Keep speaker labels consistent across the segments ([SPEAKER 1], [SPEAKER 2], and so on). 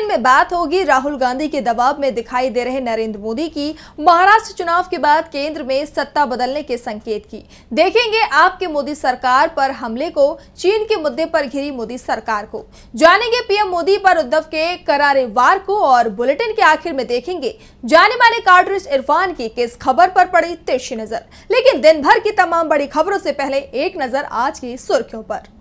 [SPEAKER 1] में बात होगी राहुल गांधी के दबाव में दिखाई दे रहे नरेंद्र मोदी की महाराष्ट्र चुनाव के बाद केंद्र में सत्ता बदलने के संकेत की। देखेंगे आपके मोदी सरकार पर हमले को, चीन के मुद्दे पर घिरी मोदी सरकार को, जानेंगे पीएम मोदी पर उद्धव के करारे वार को और बुलेटिन के आखिर में देखेंगे जाने माने कार्टरिस्ट इरफान की किस खबर पर पड़ी तिरछी नजर। लेकिन दिन भर की तमाम बड़ी खबरों से पहले एक नजर आज की सुर्खियों पर।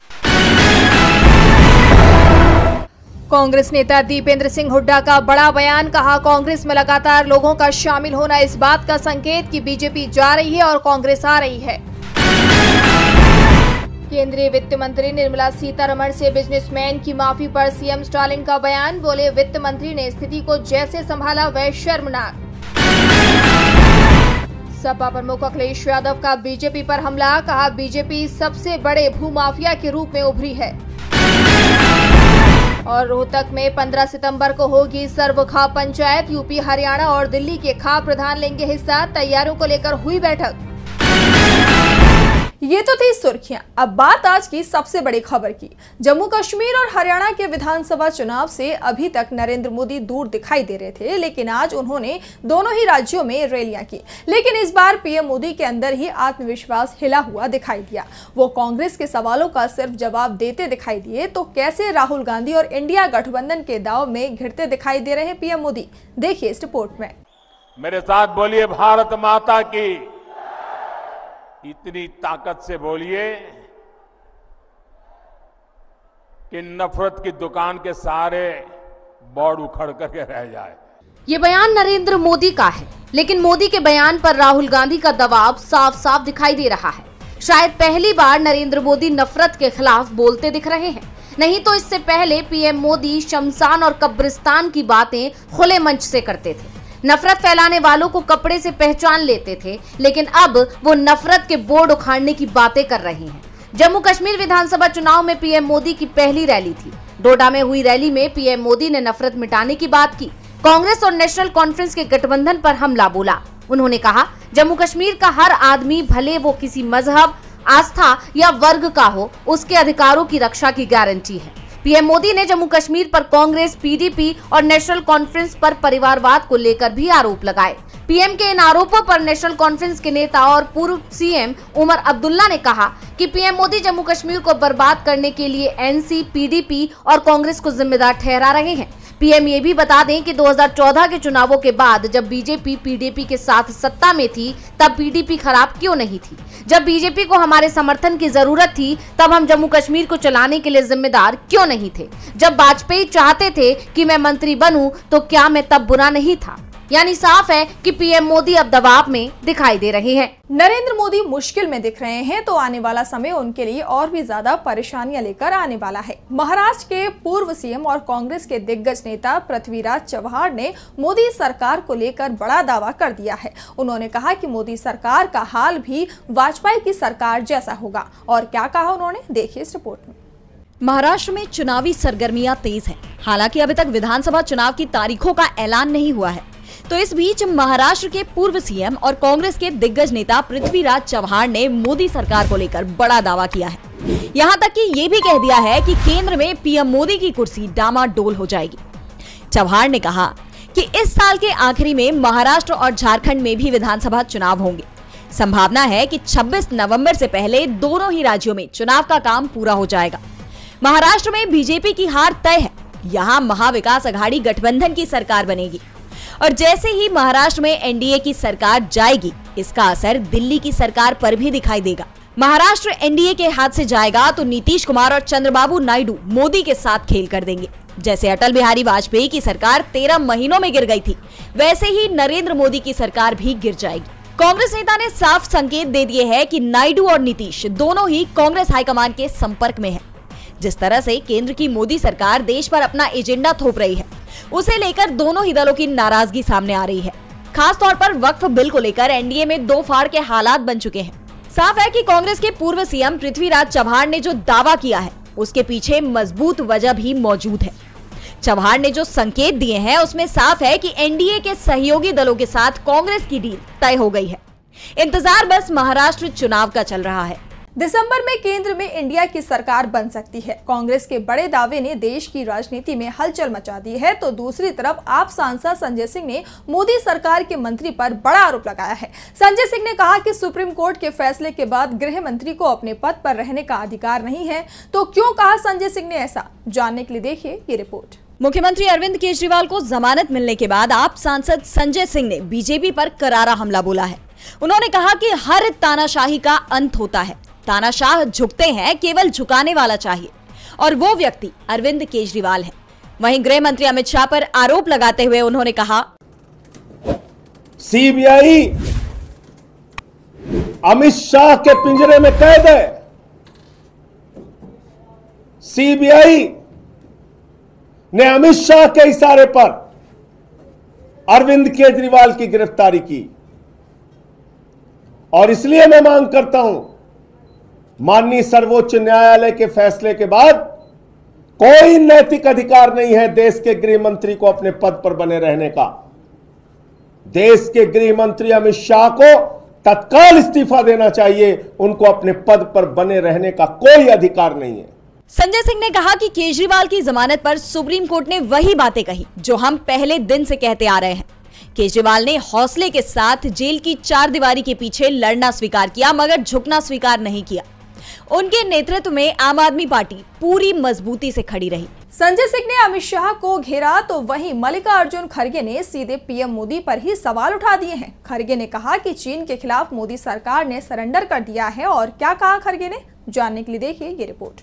[SPEAKER 1] कांग्रेस नेता दीपेंद्र सिंह हुड्डा का बड़ा बयान, कहा कांग्रेस में लगातार लोगों का शामिल होना इस बात का संकेत कि बीजेपी जा रही है और कांग्रेस आ रही है। केंद्रीय वित्त मंत्री निर्मला सीतारमण से बिजनेसमैन की माफी पर सीएम स्टालिन का बयान, बोले वित्त मंत्री ने स्थिति को जैसे संभाला वह शर्मनाक। सपा प्रमुख अखिलेश यादव का बीजेपी पर हमला, कहा बीजेपी सबसे बड़े भूमाफिया के रूप में उभरी है। और रोहतक में 15 सितंबर को होगी सर्व खाप पंचायत, यूपी, हरियाणा और दिल्ली के खाप प्रधान लेंगे हिस्सा, तैयारियों को लेकर हुई बैठक। ये तो थी सुर्खियां। अब बात आज की सबसे बड़ी खबर की। जम्मू कश्मीर और हरियाणा के विधानसभा चुनाव से अभी तक नरेंद्र मोदी दूर दिखाई दे रहे थे, लेकिन आज उन्होंने दोनों ही राज्यों में रैलियां की। लेकिन इस बार पीएम मोदी के अंदर ही आत्मविश्वास हिला हुआ दिखाई दिया। वो कांग्रेस के सवालों का सिर्फ जवाब देते दिखाई दिए, तो कैसे राहुल गांधी और इंडिया गठबंधन के दाव में घिरते दिखाई दे रहे हैं पीएम मोदी, देखिए इस रिपोर्ट में।
[SPEAKER 2] मेरे साथ बोलिए भारत माता की। इतनी ताकत से बोलिए कि नफरत की दुकान के सारे बोर्ड उखड़ करके रह जाए।
[SPEAKER 3] ये बयान नरेंद्र मोदी का है, लेकिन मोदी के बयान पर राहुल गांधी का दबाव साफ साफ दिखाई दे रहा है। शायद पहली बार नरेंद्र मोदी नफरत के खिलाफ बोलते दिख रहे हैं। नहीं तो इससे पहले पीएम मोदी शमशान और कब्रिस्तान की बातें खुले मंच से करते थे, नफरत फैलाने वालों को कपड़े से पहचान लेते थे, लेकिन अब वो नफरत के बोर्ड उखाड़ने की बातें कर रहे हैं। जम्मू कश्मीर विधानसभा चुनाव में पीएम मोदी की पहली रैली थी। डोडा में हुई रैली में पीएम मोदी ने नफरत मिटाने की बात की, कांग्रेस और नेशनल कॉन्फ्रेंस के गठबंधन पर हमला बोला। उन्होंने कहा जम्मू कश्मीर का हर आदमी, भले वो किसी मजहब, आस्था या वर्ग का हो, उसके अधिकारों की रक्षा की गारंटी है। पीएम मोदी ने जम्मू कश्मीर पर कांग्रेस, पीडीपी और नेशनल कॉन्फ्रेंस पर परिवारवाद को लेकर भी आरोप लगाए। पीएम के इन आरोपों पर नेशनल कॉन्फ्रेंस के नेता और पूर्व सीएम उमर अब्दुल्ला ने कहा कि पीएम मोदी जम्मू कश्मीर को बर्बाद करने के लिए एनसी, पीडीपी और कांग्रेस को जिम्मेदार ठहरा रहे हैं। पीएम ये भी बता दें कि 2014 के चुनावों के बाद जब बीजेपी पीडीपी के साथ सत्ता में थी, तब पीडीपी खराब क्यों नहीं थी? जब बीजेपी को हमारे समर्थन की जरूरत थी, तब हम जम्मू कश्मीर को चलाने के लिए जिम्मेदार क्यों नहीं थे? जब वाजपेयी चाहते थे कि मैं मंत्री बनूं, तो क्या मैं तब बुरा नहीं था? यानी साफ है कि पीएम मोदी अब दबाव में दिखाई दे रहे हैं।
[SPEAKER 1] नरेंद्र मोदी मुश्किल में दिख रहे हैं, तो आने वाला समय उनके लिए और भी ज्यादा परेशानियां लेकर आने वाला है। महाराष्ट्र के पूर्व सीएम और कांग्रेस के दिग्गज नेता पृथ्वीराज चव्हाण ने मोदी सरकार को लेकर बड़ा दावा कर दिया है। उन्होंने कहा कि मोदी सरकार का हाल भी वाजपेयी की सरकार जैसा होगा। और क्या कहा उन्होंने, देखिए इस रिपोर्ट में।
[SPEAKER 4] महाराष्ट्र में चुनावी सरगर्मियां तेज हैं। हालांकि अभी तक विधानसभा चुनाव की तारीखों का ऐलान नहीं हुआ है। तो इस बीच महाराष्ट्र के पूर्व सीएम और कांग्रेस के दिग्गज नेता पृथ्वीराज चव्हाण ने मोदी सरकार को लेकर बड़ा दावा किया है। यहां तक कि ये भी कह दिया है कि केंद्र में पीएम मोदी की कुर्सी डामाडोल हो जाएगी। चव्हाण ने कहा कि इस साल के आखिरी में महाराष्ट्र और झारखंड में भी विधानसभा चुनाव होंगे। संभावना है कि 26 नवंबर से पहले दोनों ही राज्यों में चुनाव का काम पूरा हो जाएगा। महाराष्ट्र में बीजेपी की हार तय है। यहाँ महाविकास अघाड़ी गठबंधन की सरकार बनेगी और जैसे ही महाराष्ट्र में एनडीए की सरकार जाएगी, इसका असर दिल्ली की सरकार पर भी दिखाई देगा। महाराष्ट्र एनडीए के हाथ से जाएगा तो नीतीश कुमार और चंद्रबाबू नायडू मोदी के साथ खेल कर देंगे। जैसे अटल बिहारी वाजपेयी की सरकार 13 महीनों में गिर गई थी, वैसे ही नरेंद्र मोदी की सरकार भी गिर जाएगी। कांग्रेस नेता ने साफ संकेत दे दिए हैं कि नायडू और नीतीश दोनों ही कांग्रेस हाईकमान के संपर्क में है। जिस तरह से केंद्र की मोदी सरकार देश पर अपना एजेंडा थोप रही है, उसे लेकर दोनों ही दलों की नाराजगी सामने आ रही है। खास तौर पर वक्फ बिल को लेकर एनडीए में दो फाड़ के हालात बन चुके हैं। साफ है कि कांग्रेस के पूर्व सीएम पृथ्वीराज चव्हाण ने जो दावा किया है, उसके पीछे मजबूत वजह भी मौजूद है। चव्हाण ने जो संकेत दिए हैं, उसमें साफ है कि एनडीए के सहयोगी दलों के साथ कांग्रेस की डील तय हो गई है। इंतजार बस महाराष्ट्र चुनाव का चल रहा है।
[SPEAKER 1] दिसंबर में केंद्र में इंडिया की सरकार बन सकती है। कांग्रेस के बड़े दावे ने देश की राजनीति में हलचल मचा दी है, तो दूसरी तरफ आप सांसद संजय सिंह ने मोदी सरकार के मंत्री पर बड़ा आरोप लगाया है। संजय सिंह ने कहा कि सुप्रीम कोर्ट के फैसले के बाद गृह मंत्री को अपने पद पर रहने का अधिकार नहीं है। तो क्यों कहा संजय सिंह ने ऐसा, जानने के लिए देखिए ये रिपोर्ट।
[SPEAKER 4] मुख्यमंत्री अरविंद केजरीवाल को जमानत मिलने के बाद आप सांसद संजय सिंह ने बीजेपी पर करारा हमला बोला है। उन्होंने कहा कि हर तानाशाही का अंत होता है, तानाशाह झुकते हैं, केवल झुकाने वाला चाहिए, और वो व्यक्ति अरविंद केजरीवाल है। वहीं गृह मंत्री अमित शाह पर आरोप लगाते हुए उन्होंने कहा,
[SPEAKER 5] सीबीआई अमित शाह के पिंजरे में कैद है। सीबीआई ने अमित शाह के इशारे पर अरविंद केजरीवाल की गिरफ्तारी की, और इसलिए मैं मांग करता हूं, माननीय सर्वोच्च न्यायालय के फैसले के बाद कोई नैतिक अधिकार नहीं है देश के गृह मंत्री को अपने पद पर बने रहने का। देश के गृह मंत्री अमित शाह को तत्काल इस्तीफा देना चाहिए, उनको अपने पद पर बने रहने का कोई अधिकार नहीं है।
[SPEAKER 4] संजय सिंह ने कहा कि केजरीवाल की जमानत पर सुप्रीम कोर्ट ने वही बातें कही जो हम पहले दिन से कहते आ रहे हैं। केजरीवाल ने हौसले के साथ जेल की चार दीवारी के पीछे लड़ना स्वीकार किया, मगर झुकना स्वीकार नहीं किया। उनके नेतृत्व में आम आदमी पार्टी पूरी मजबूती से खड़ी रही।
[SPEAKER 1] संजय सिंह ने अमित शाह को घेरा, तो वहीं मल्लिकार्जुन खड़गे ने सीधे पीएम मोदी पर ही सवाल उठा दिए हैं। खड़गे ने कहा कि चीन के खिलाफ मोदी सरकार ने सरेंडर कर दिया है। और क्या कहा खड़गे ने, जानने के लिए देखिए ये रिपोर्ट।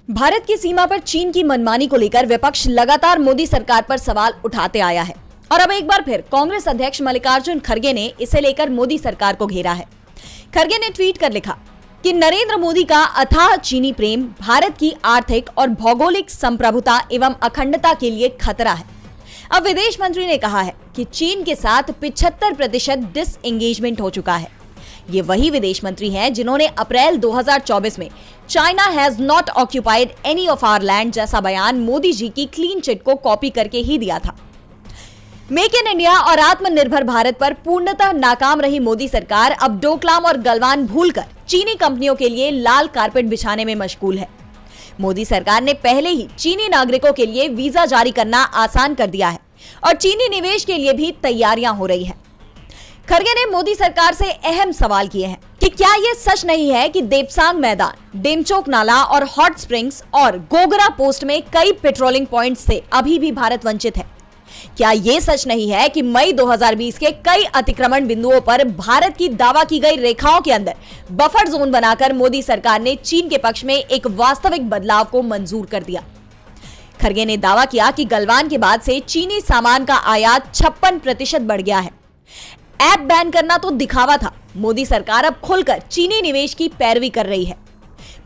[SPEAKER 4] भारत की सीमा पर चीन की मनमानी को लेकर विपक्ष लगातार मोदी सरकार पर सवाल उठाते आया है, और अब एक बार फिर कांग्रेस अध्यक्ष मल्लिकार्जुन खड़गे ने इसे लेकर मोदी सरकार को घेरा है। खड़गे ने ट्वीट कर लिखा कि नरेंद्र मोदी का अथाह चीनी प्रेम भारत की आर्थिक और भौगोलिक संप्रभुता एवं अखंडता के लिए खतरा है। अब विदेश मंत्री ने कहा है कि चीन के साथ 75% डिसएंगेजमेंट हो चुका है। ये वही विदेश मंत्री हैं जिन्होंने अप्रैल 2024 में China has not occupied any of our land जैसा बयान मोदी जी की क्लीन चिट को कॉपी करके ही दिया था। मेक इन इंडिया और आत्मनिर्भर भारत पर पूर्णतः नाकाम रही मोदी सरकार अब डोकलाम और गलवान भूलकर चीनी कंपनियों के लिए लाल कारपेट बिछाने में मशगूल है। मोदी सरकार ने पहले ही चीनी नागरिकों के लिए वीजा जारी करना आसान कर दिया है, और चीनी निवेश के लिए भी तैयारियां हो रही हैं। खड़गे ने मोदी सरकार से अहम सवाल किए हैं कि क्या यह सच नहीं है कि देपसांग मैदान, डेमचोक नाला और हॉट स्प्रिंग्स और गोगरा पोस्ट में कई पेट्रोलिंग पॉइंट्स से अभी भी भारत वंचित है। क्या यह सच नहीं है कि मई 2020 के कई अतिक्रमण बिंदुओं पर भारत की दावा की गई रेखाओं के अंदर बफर जोन बनाकर मोदी सरकार ने चीन के पक्ष में एक वास्तविक बदलाव को मंजूर कर दिया। खड़गे ने दावा किया कि गलवान के बाद से चीनी सामान का आयात 56% बढ़ गया है। ऐप बैन करना तो दिखावा था, मोदी सरकार अब खुलकर चीनी निवेश की पैरवी कर रही है।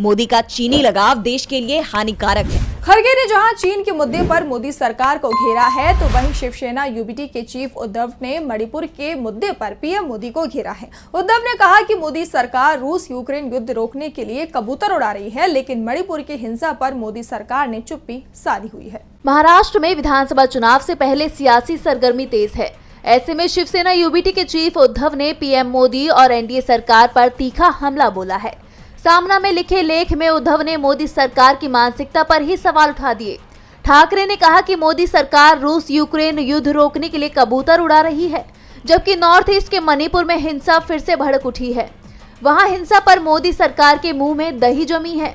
[SPEAKER 4] मोदी का चीनी लगाव देश के लिए हानिकारक है।
[SPEAKER 1] खड़गे ने जहां चीन के मुद्दे पर मोदी सरकार को घेरा है, तो वहीं शिवसेना यूबीटी के चीफ उद्धव ने मणिपुर के मुद्दे पर पीएम मोदी को घेरा है। उद्धव ने कहा कि मोदी सरकार रूस यूक्रेन युद्ध रोकने के लिए कबूतर उड़ा रही है, लेकिन मणिपुर की हिंसा पर मोदी सरकार ने चुप्पी साधी हुई है।
[SPEAKER 3] महाराष्ट्र में विधानसभा चुनाव से पहले सियासी सरगर्मी तेज है। ऐसे में शिवसेना यूबीटी के चीफ उद्धव ने पीएम मोदी और एनडीए सरकार पर तीखा हमला बोला है। सामना में लिखे लेख में उद्धव ने मोदी सरकार की मानसिकता पर ही सवाल उठा दिए। ठाकरे ने कहा कि मोदी सरकार रूस यूक्रेन युद्ध रोकने के लिए कबूतर उड़ा रही है, जबकि नॉर्थ ईस्ट के मणिपुर में हिंसा फिर से भड़क उठी है। वहां हिंसा पर मोदी सरकार के मुंह में दही जमी है।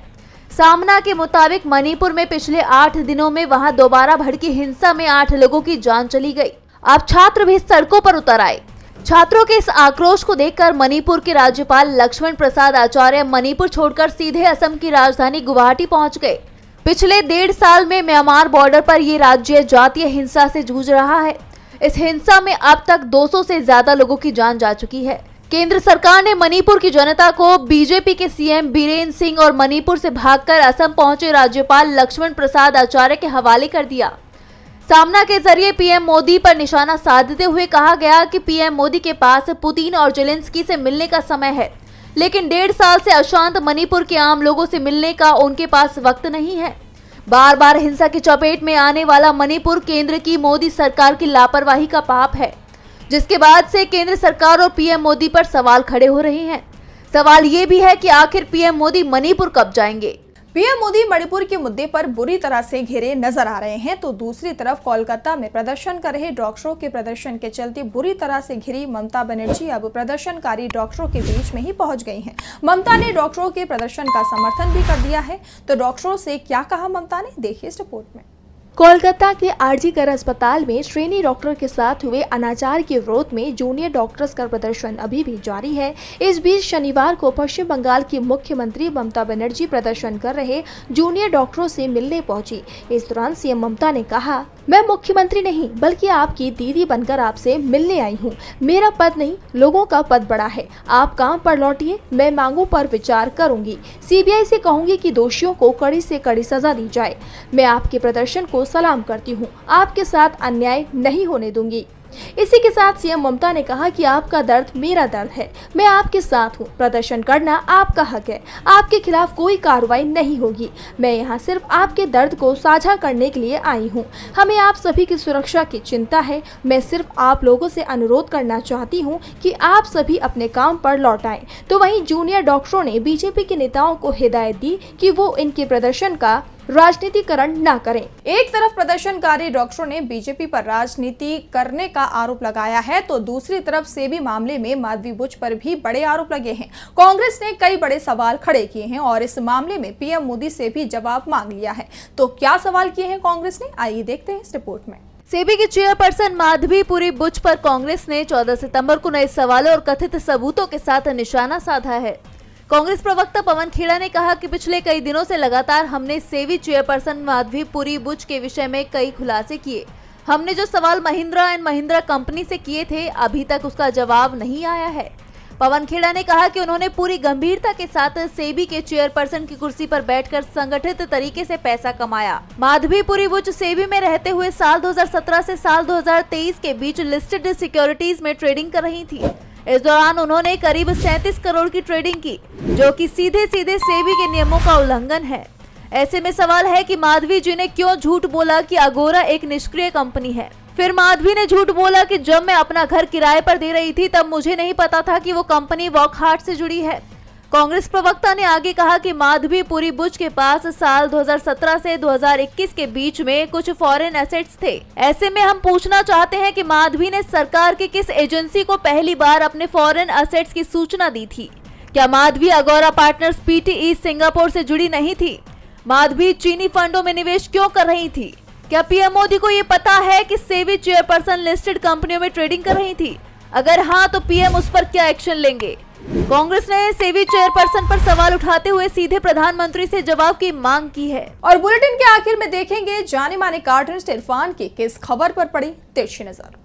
[SPEAKER 3] सामना के मुताबिक मणिपुर में पिछले 8 दिनों में वहां दोबारा भड़की हिंसा में 8 लोगों की जान चली गई। अब छात्र भी सड़कों पर उतर आए। छात्रों के इस आक्रोश को देखकर मणिपुर के राज्यपाल लक्ष्मण प्रसाद आचार्य मणिपुर छोड़कर सीधे असम की राजधानी गुवाहाटी पहुंच गए। पिछले 1.5 साल में म्यांमार बॉर्डर पर ये राज्य जातीय हिंसा से जूझ रहा है। इस हिंसा में अब तक 200 से ज्यादा लोगों की जान जा चुकी है। केंद्र सरकार ने मणिपुर की जनता को बीजेपी के सीएम बीरेन्द्र सिंह और मणिपुर से भागकर असम पहुंचे राज्यपाल लक्ष्मण प्रसाद आचार्य के हवाले कर दिया। सामना के जरिए पीएम मोदी पर निशाना साधते हुए कहा गया कि पीएम मोदी के पास पुतिन और जेलेंस्की से मिलने का समय है, लेकिन 1.5 साल से अशांत मणिपुर के आम लोगों से मिलने का उनके पास वक्त नहीं है। बार बार हिंसा की चपेट में आने वाला मणिपुर केंद्र की मोदी सरकार की लापरवाही का पाप है, जिसके बाद से केंद्र सरकार और पीएम मोदी पर सवाल खड़े हो रहे हैं। सवाल ये भी है कि आखिर पीएम मोदी मणिपुर कब जाएंगे।
[SPEAKER 1] पीएम मोदी मणिपुर के मुद्दे पर बुरी तरह से घिरे नजर आ रहे हैं, तो दूसरी तरफ कोलकाता में प्रदर्शन कर रहे डॉक्टरों के प्रदर्शन के चलते बुरी तरह से घिरी ममता बनर्जी अब प्रदर्शनकारी डॉक्टरों के बीच में ही पहुंच गई हैं। ममता ने डॉक्टरों के प्रदर्शन का समर्थन भी कर दिया है, तो डॉक्टरों से क्या कहा ममता ने, देखिए इस रिपोर्ट में।
[SPEAKER 6] कोलकाता के आरजीकर अस्पताल में श्रेणी डॉक्टर के साथ हुए अनाचार के विरोध में जूनियर डॉक्टर्स का प्रदर्शन अभी भी जारी है। इस बीच शनिवार को पश्चिम बंगाल की मुख्यमंत्री ममता बनर्जी प्रदर्शन कर रहे जूनियर डॉक्टरों से मिलने पहुंची। इस दौरान सीएम ममता ने कहा, मैं मुख्यमंत्री नहीं बल्कि आपकी दीदी बनकर आपसे मिलने आई हूँ। मेरा पद नहीं, लोगों का पद बड़ा है। आप काम पर लौटिए, मैं मांगों पर विचार करूंगी। सीबीआई से कहूंगी कि दोषियों को कड़ी से कड़ी सजा दी जाए। मैं आपके प्रदर्शन को सलाम करती हूँ, आपके साथ अन्याय नहीं होने दूंगी। इसी के साथ सीएम ममता ने कहा कि आपका दर्द मेरा दर्द है, मैं आपके साथ हूँ। प्रदर्शन करना आपका हक है, आपके खिलाफ कोई कार्रवाई नहीं होगी। मैं यहाँ सिर्फ आपके दर्द को साझा करने के लिए आई हूँ। हमें आप सभी की सुरक्षा की चिंता है। मैं सिर्फ आप लोगों से अनुरोध करना चाहती हूँ कि आप सभी अपने काम पर लौट आएं। तो वहीं जूनियर डॉक्टरों ने बीजेपी के नेताओं को हिदायत दी कि वो इनके प्रदर्शन का राजनीतिकरण न करें। एक तरफ प्रदर्शनकारी डॉक्टरों ने बीजेपी पर राजनीति करने का आरोप लगाया है, तो दूसरी तरफ सेबी मामले में माधवी बुच पर भी बड़े आरोप लगे हैं। कांग्रेस ने कई बड़े सवाल खड़े किए हैं और इस मामले में पीएम मोदी से भी जवाब मांग लिया है। तो क्या सवाल किए हैं कांग्रेस ने, आइए देखते हैं इस रिपोर्ट में।
[SPEAKER 3] सेबी की चेयरपर्सन माधवीपुरी बुच पर कांग्रेस ने 14 सितंबर को नए सवालों और कथित सबूतों के साथ निशाना साधा है। कांग्रेस प्रवक्ता पवन खेड़ा ने कहा कि पिछले कई दिनों से लगातार हमने सेबी चेयरपर्सन माधवीपुरी बुच के विषय में कई खुलासे किए। हमने जो सवाल महिंद्रा एंड महिंद्रा कंपनी से किए थे, अभी तक उसका जवाब नहीं आया है। पवन खेड़ा ने कहा कि उन्होंने पूरी गंभीरता के साथ सेबी के चेयरपर्सन की कुर्सी पर बैठकर संगठित तरीके से पैसा कमाया। माधवीपुरी बुच सेबी में रहते हुए साल 2017 से साल 2023 के बीच लिस्टेड सिक्योरिटीज में ट्रेडिंग कर रही थी। इस दौरान उन्होंने करीब 37 करोड़ की ट्रेडिंग की, जो कि सीधे सीधे सेबी के नियमों का उल्लंघन है। ऐसे में सवाल है कि माधवी जी ने क्यों झूठ बोला कि अगोरा एक निष्क्रिय कंपनी है। फिर माधवी ने झूठ बोला कि जब मैं अपना घर किराए पर दे रही थी तब मुझे नहीं पता था कि वो कंपनी वॉकहार्ट से जुड़ी है। कांग्रेस प्रवक्ता ने आगे कहा कि माधवीपुरी बुच के पास साल 2017 से 2021 के बीच में कुछ फॉरेन एसेट्स थे। ऐसे में हम पूछना चाहते हैं कि माधवी ने सरकार की किस एजेंसी को पहली बार अपने फॉरेन एसेट्स की सूचना दी थी? क्या माधवी अगोरा पार्टनर्स पीटीई सिंगापुर से जुड़ी नहीं थी? माधवी चीनी फंडों में निवेश क्यों कर रही थी? क्या पीएम मोदी को ये पता है कि सेबी चेयरपर्सन लिस्टेड कंपनियों में ट्रेडिंग कर रही थी? अगर हाँ, तो पीएम उस पर क्या एक्शन लेंगे? कांग्रेस ने सेबी चेयरपर्सन पर सवाल उठाते हुए सीधे प्रधानमंत्री से जवाब की मांग की है।
[SPEAKER 1] और बुलेटिन के आखिर में देखेंगे जाने माने कार्टूनिस्ट इरफान की किस खबर पर पड़ी तिरछी नजर।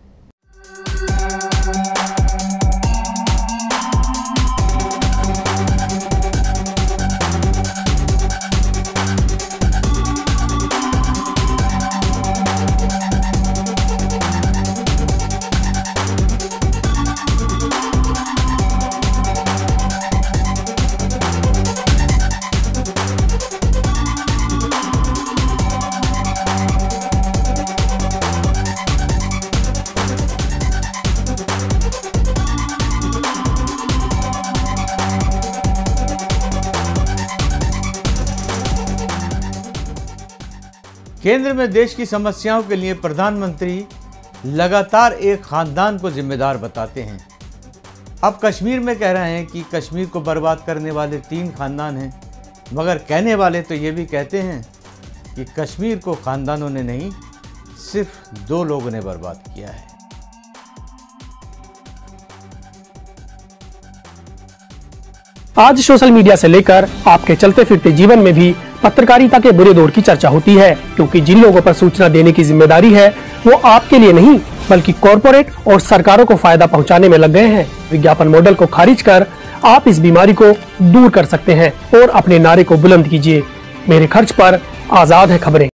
[SPEAKER 7] केंद्र में देश की समस्याओं के लिए प्रधानमंत्री लगातार एक खानदान को जिम्मेदार बताते हैं। अब कश्मीर में कह रहे हैं कि कश्मीर को बर्बाद करने वाले 3 खानदान हैं, मगर कहने वाले तो ये भी कहते हैं कि कश्मीर को खानदानों ने नहीं, सिर्फ 2 लोगों ने बर्बाद किया है।
[SPEAKER 8] आज सोशल मीडिया से लेकर आपके चलते फिरते जीवन में भी पत्रकारिता के बुरे दौर की चर्चा होती है, क्योंकि जिन लोगों पर सूचना देने की जिम्मेदारी है वो आपके लिए नहीं बल्कि कॉरपोरेट और सरकारों को फायदा पहुंचाने में लग गए हैं। विज्ञापन मॉडल को खारिज कर आप इस बीमारी को दूर कर सकते हैं और अपने नारे को बुलंद कीजिए। मेरे खर्च पर आजाद है खबरें।